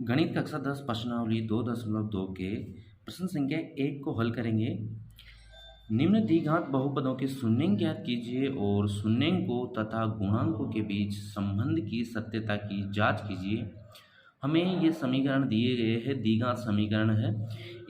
गणित कक्षा 10 प्रश्नावली 2.2 के प्रश्न संख्या 1 को हल करेंगे। निम्न द्विघात बहुपदों के शून्यंक ज्ञात कीजिए और शून्यंकों तथा गुणांकों के बीच संबंध की सत्यता की जांच कीजिए। हमें ये समीकरण दिए गए हैं, द्विघात समीकरण है।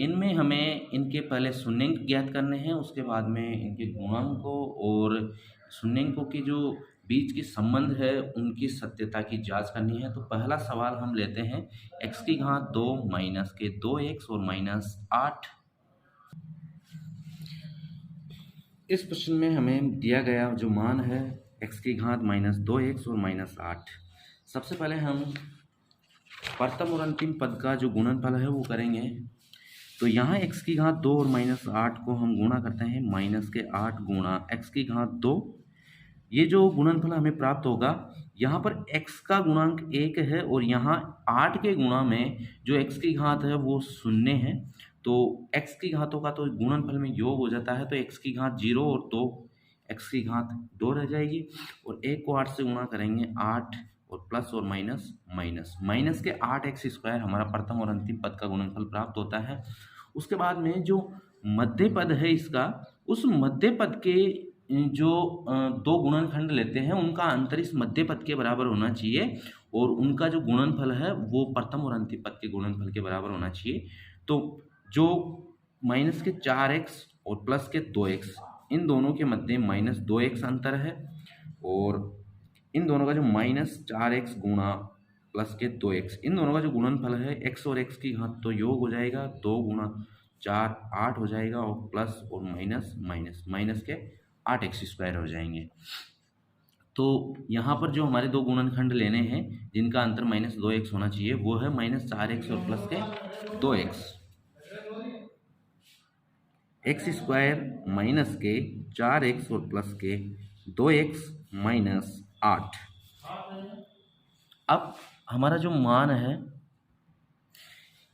इनमें हमें इनके पहले शून्यंक ज्ञात करने हैं, उसके बाद में इनके गुणांकों और शून्यंकों के जो बीच के संबंध है उनकी सत्यता की जांच करनी है। तो पहला सवाल हम लेते हैं x की घात 2 माइनस के 2x और माइनस 8। इस प्रश्न में हमें दिया गया जो मान है x की घात माइनस 2x और माइनस 8। सबसे पहले हम प्रथम और अंतिम पद का जो गुणनफल है वो करेंगे। तो यहाँ x की घात 2 और माइनस 8 को हम गुणा करते हैं, माइनस के 8 गुणा x की घात 2। ये जो गुणनफल हमें प्राप्त होगा, यहाँ पर x का गुणांक 1 है और यहाँ 8 के गुणा में जो x की घात है वो 0 है। तो x की घातों का तो गुणनफल में योग हो जाता है, तो x की घात 0 और 2 x की घात 2 रह जाएगी। और 1 को 8 से गुणा करेंगे, 8 और प्लस और माइनस माइनस माइनस के 8x स्क्वायर हमारा प्रथम और अंतिम पद का गुणनफल प्राप्त होता है। उसके बाद में जो मध्य पद है इसका, उस मध्य पद के जो दो गुणनखंड लेते हैं उनका अंतर इस मध्य पद के बराबर होना चाहिए और उनका जो गुणनफल है वो प्रथम और अंतिम पद के गुणनफल के बराबर होना चाहिए। तो जो माइनस के 4x और प्लस के 2x, इन दोनों के मध्य माइनस 2x अंतर है और इन दोनों का जो माइनस 4x गुणा प्लस के 2x, इन दोनों का जो गुणनफल है x और x की घात तो योग हो जाएगा, 2 गुणा 4 8 हो जाएगा और प्लस और माइनस माइनस माइनस के 8x स्क्वायर हो जाएंगे। तो यहाँ पर जो हमारे दो गुणनखंड लेने हैं जिनका अंतर माइनस 2x होना चाहिए वो है माइनस 4x और प्लस के 2x। एक्स स्क्वायर माइनस के 4x और प्लस के 2x माइनस 8। अब हमारा जो मान है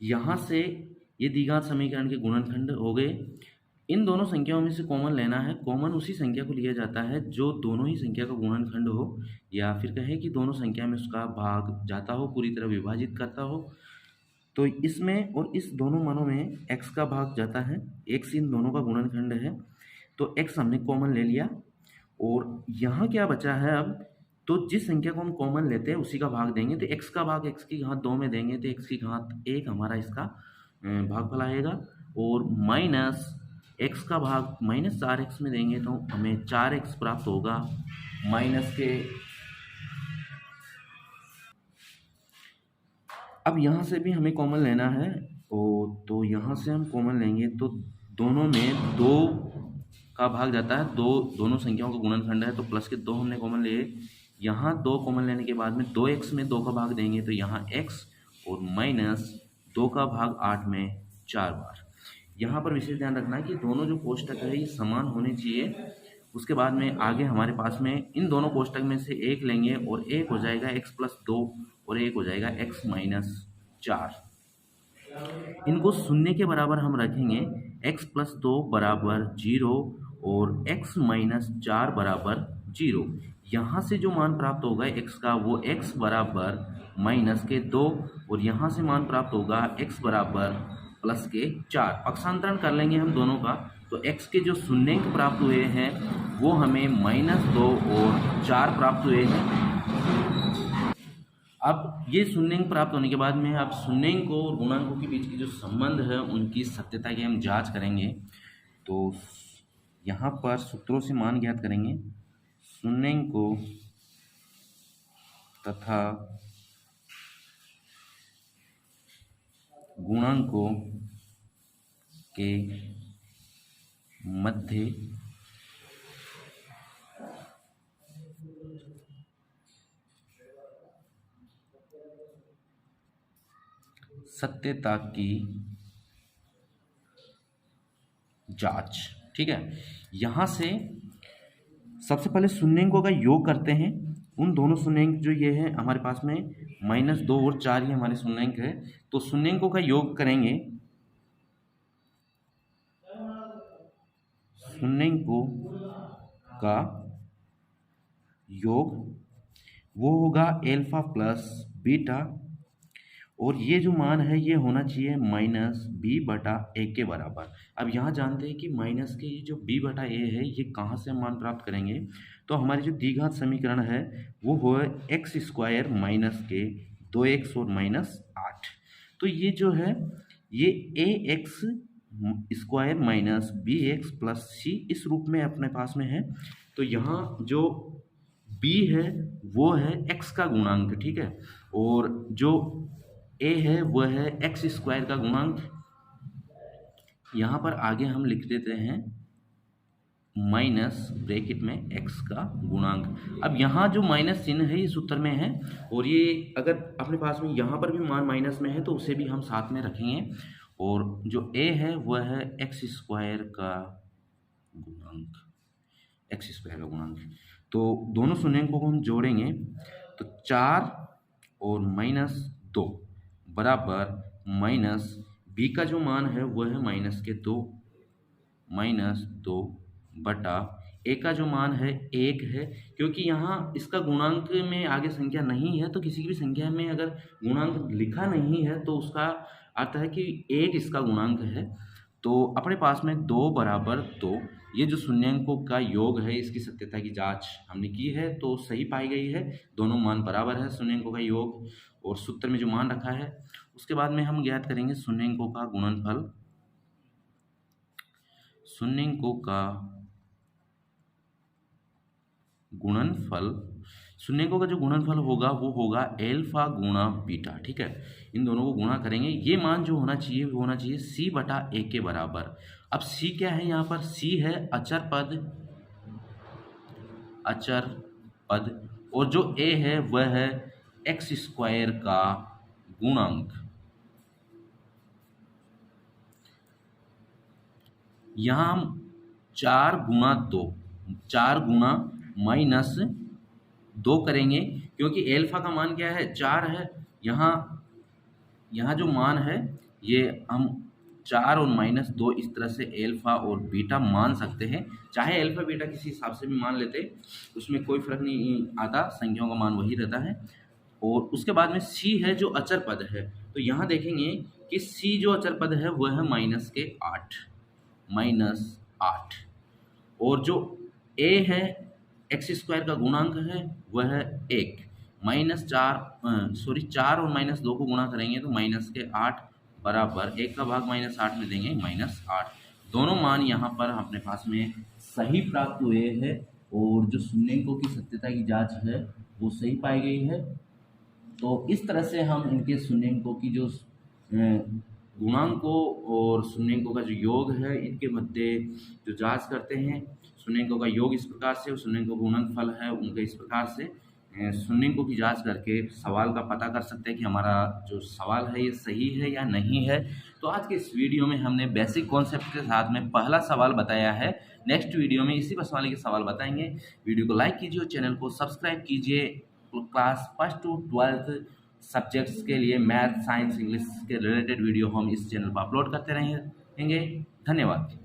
यहाँ से ये द्विघात समीकरण के गुणनखंड हो गए। इन दोनों संख्याओं में से कॉमन लेना है। कॉमन उसी संख्या को लिया जाता है जो दोनों ही संख्या का गुणनखंड हो, या फिर कहें कि दोनों संख्या में उसका भाग जाता हो, पूरी तरह विभाजित करता हो। तो इसमें और इस दोनों मानों में x का भाग जाता है, x इन दोनों का गुणनखंड है, तो x हमने कॉमन ले लिया। और यहाँ क्या बचा है अब, तो जिस संख्या को हम कॉमन लेते हैं उसी का भाग देंगे। तो x का भाग x की घात 2 में देंगे तो x की घात 1 हमारा इसका भागफल आएगा, और माइनस x का भाग माइनस 4x में देंगे तो हमें 4x प्राप्त होगा। माइनस के अब यहाँ से भी हमें कॉमन लेना है, और तो यहाँ से हम कॉमन लेंगे तो दोनों में 2 का भाग जाता है, दोनों संख्याओं का गुणनखंड है, तो प्लस के 2 हमने कॉमन लिए। यहाँ 2 कॉमन लेने के बाद में 2x में 2 का भाग देंगे तो यहाँ x, और माइनस 2 का भाग 8 में 4 बार। यहाँ पर विशेष ध्यान रखना है कि दोनों जो कोष्टक है ये समान होने चाहिए। उसके बाद में आगे हमारे पास में इन दोनों कोष्टक में से एक लेंगे और एक हो जाएगा x प्लस 2 और एक हो जाएगा x माइनस 4। इनको शून्य के बराबर हम रखेंगे, x प्लस 2 बराबर 0 और x माइनस 4 बराबर 0। यहाँ से जो मान प्राप्त होगा x का वो x बराबर माइनस के 2 और यहाँ से मान प्राप्त होगा x बराबर प्लस के 4। पक्षांतरण कर लेंगे हम दोनों का, तो x के जो शून्यंक प्राप्त हुए हैं वो हमें माइनस 2 और 4 प्राप्त हुए हैं। अब ये शून्यंक प्राप्त होने के बाद में अब शून्यंकों और गुणांकों के बीच की जो संबंध है उनकी सत्यता की हम जांच करेंगे। तो यहाँ पर सूत्रों से मान ज्ञात करेंगे। शून्यंकों तथा गुणांकों के मध्य सत्यता की जांच। ठीक है, यहाँ से सबसे पहले शून्यंकों का योग करते हैं। उन दोनों शून्यंक जो ये है हमारे पास में माइनस 2 और 4 ही हमारे शून्यंक है, तो शून्यंकों का योग करेंगे। शून्यंकों का योग वो होगा एल्फा प्लस बीटा, और ये जो मान है ये होना चाहिए माइनस बी बटा ए के बराबर। अब यहाँ जानते हैं कि माइनस के ये जो बी बटा ए है ये कहाँ से हम मान प्राप्त करेंगे, तो हमारी जो द्विघात समीकरण है वो हो एक्स स्क्वायर माइनस के 2x और माइनस 8। तो ये जो है ये a x square minus b x plus c इस रूप में अपने पास में है। तो यहाँ जो b है वो है x का गुणांक, ठीक है, और जो a है वह है एक्स स्क्वायर का गुणांक। यहाँ पर आगे हम लिख देते हैं माइनस ब्रैकेट में x का गुणांक। अब यहाँ जो माइनस चिन्ह है ये सूत्र में है, और ये अगर अपने पास में यहाँ पर भी मान माइनस में है तो उसे भी हम साथ में रखेंगे। और जो a है वह है एक्स स्क्वायर का गुणांक, एक्स स्क्वायर का गुणांक। तो दोनों शून्यंकों को हम जोड़ेंगे तो 4 और माइनस 2 बराबर माइनस b का जो मान है वह है माइनस के 2 माइनस 2 बटा a का जो मान है 1 है। क्योंकि यहाँ इसका गुणांक में आगे संख्या नहीं है, तो किसी भी संख्या में अगर गुणांक लिखा नहीं है तो उसका अर्थ है कि 1 इसका गुणांक है। तो अपने पास में 2 बराबर 2, ये जो शून्यंकों का योग है इसकी सत्यता की जांच हमने की है तो सही पाई गई है। दोनों मान बराबर है शून्यंकों का योग और सूत्र में जो मान रखा है। उसके बाद में हम ज्ञात करेंगे शून्यंकों का गुणनफल। शून्यंकों का गुणनफल, शून्यंकों का जो गुणनफल होगा वो होगा एल्फा गुणा बीटा, ठीक है। इन दोनों को गुणा करेंगे, ये मान जो होना चाहिए वो होना चाहिए c बटा a के बराबर। अब c क्या है, यहाँ पर c है अचर पद, अचर पद, और जो a है वह है एक्स स्क्वायर का गुणांक। यहाँ हम 4 गुणा 2, 4 गुणा माइनस 2 करेंगे, क्योंकि एल्फा का मान क्या है 4 है। यहाँ जो मान है ये हम 4 और माइनस 2 इस तरह से एल्फा और बीटा मान सकते हैं। चाहे एल्फा बीटा किसी हिसाब से भी मान लेते, उसमें कोई फर्क नहीं आता, संख्याओं का मान वही रहता है। और उसके बाद में c है जो अचर पद है, तो यहाँ देखेंगे कि c जो अचर पद है वह है माइनस के 8, माइनस 8, और जो a है एक्स स्क्वायर का गुणांक है वह है 1, माइनस 4 और माइनस 2 को गुणा करेंगे तो माइनस के 8 बराबर 1 का भाग माइनस 8 में देंगे माइनस 8। दोनों मान यहाँ पर अपने पास में सही प्राप्त हुए हैं और जो शून्यंकों की सत्यता की जांच है वो सही पाई गई है। तो इस तरह से हम इनके शून्यंकों की जो गुणांकों और शून्यंकों का जो योग है इनके मध्य जो जांच करते हैं। शून्यंकों का योग इस प्रकार से, शून्यंकों का गुणनफल है उनका इस प्रकार से, शून्यंकों की जांच करके सवाल का पता कर सकते हैं कि हमारा जो सवाल है ये सही है या नहीं है। तो आज के इस वीडियो में हमने बेसिक कॉन्सेप्ट के साथ में पहला सवाल बताया है। नेक्स्ट वीडियो में इसी प्रश्नावली के सवाल बताएंगे। वीडियो को लाइक कीजिए और चैनल को सब्सक्राइब कीजिए। क्लास 1 to 12 सब्जेक्ट्स के लिए मैथ, साइंस, इंग्लिश के रिलेटेड वीडियो हम इस चैनल पर अपलोड करते रहेंगे। धन्यवाद।